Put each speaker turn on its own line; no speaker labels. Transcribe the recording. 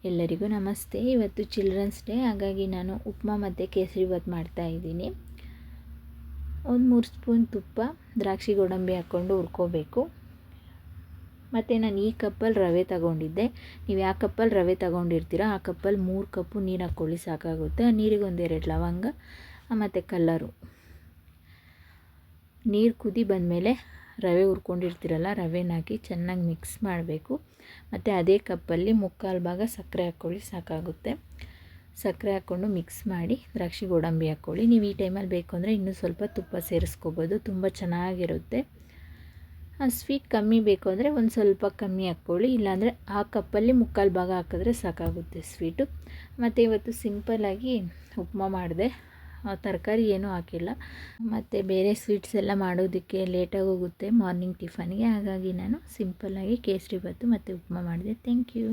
ಎಲ್ಲರಿಗೂ ನಮಸ್ತೆ. ಇವತ್ತು ಚಿಲ್ಡ್ರನ್ಸ್ ಡೇ, ಹಾಗಾಗಿ ನಾನು ಉಪ್ಮಾ ಮತ್ತು ಕೇಸರಿಬಾತ್ ಮಾಡ್ತಾಯಿದ್ದೀನಿ. ಒಂದು 3 ಸ್ಪೂನ್ ತುಪ್ಪ, ದ್ರಾಕ್ಷಿ ಗೋಡಂಬಿ ಹಾಕ್ಕೊಂಡು ಹುರ್ಕೋಬೇಕು. ಮತ್ತು ನಾನು ಈ ಕಪ್ಪಲ್ಲಿ ರವೆ ತಗೊಂಡಿದ್ದೆ. ನೀವು ಯಾವ ಕಪ್ಪಲ್ಲಿ ರವೆ ತಗೊಂಡಿರ್ತೀರ ಆ ಕಪ್ಪಲ್ಲಿ 3 ಕಪ್ಪು ನೀರು ಹಾಕ್ಕೊಳ್ಳಿ, ಸಾಕಾಗುತ್ತೆ. ಆ ನೀರಿಗೆ 1-2 ಲವಂಗ ಮತ್ತು ಕಲ್ಲರು. ನೀರು ಕುದಿ ಬಂದಮೇಲೆ ರವೆ ಹುರ್ಕೊಂಡಿರ್ತೀರಲ್ಲ, ರವೆನ ಹಾಕಿ ಚೆನ್ನಾಗಿ ಮಿಕ್ಸ್ ಮಾಡಬೇಕು. ಮತ್ತು ಅದೇ ಕಪ್ಪಲ್ಲಿ 3/4 ಭಾಗ ಸಕ್ಕರೆ ಹಾಕ್ಕೊಳ್ಳಿ, ಸಾಕಾಗುತ್ತೆ. ಸಕ್ಕರೆ ಹಾಕ್ಕೊಂಡು ಮಿಕ್ಸ್ ಮಾಡಿ ದ್ರಾಕ್ಷಿ ಗೋಡಂಬಿ ಹಾಕ್ಕೊಳ್ಳಿ. ನೀವು ಈ ಟೈಮಲ್ಲಿ ಬೇಕು ಅಂದರೆ ಇನ್ನೂ ಸ್ವಲ್ಪ ತುಪ್ಪ ಸೇರಿಸ್ಕೋಬೋದು, ತುಂಬ ಚೆನ್ನಾಗಿರುತ್ತೆ. ಸ್ವೀಟ್ ಕಮ್ಮಿ ಬೇಕು ಅಂದರೆ ಒಂದು ಸ್ವಲ್ಪ ಕಮ್ಮಿ ಹಾಕ್ಕೊಳ್ಳಿ, ಇಲ್ಲಾಂದರೆ ಆ ಕಪ್ಪಲ್ಲಿ 3/4 ಭಾಗ ಹಾಕಿದ್ರೆ ಸಾಕಾಗುತ್ತೆ ಸ್ವೀಟು. ಮತ್ತು ಇವತ್ತು ಸಿಂಪಲ್ಲಾಗಿ ಉಪ್ಮಾ ಮಾಡಿದೆ, ತರಕಾರಿ ಏನೂ ಹಾಕಿಲ್ಲ. ಮತ್ತು ಬೇರೆ ಸ್ವೀಟ್ಸ್ ಎಲ್ಲ ಮಾಡೋದಕ್ಕೆ ಲೇಟಾಗಿ ಹೋಗುತ್ತೆ ಮಾರ್ನಿಂಗ್ ಟಿಫನ್ಗೆ, ಹಾಗಾಗಿ ನಾನು ಸಿಂಪಲ್ಲಾಗಿ ಕೇಸರಿಬಾತು ಮತ್ತು ಉಪ್ಮಾ ಮಾಡಿದೆ. Thank you.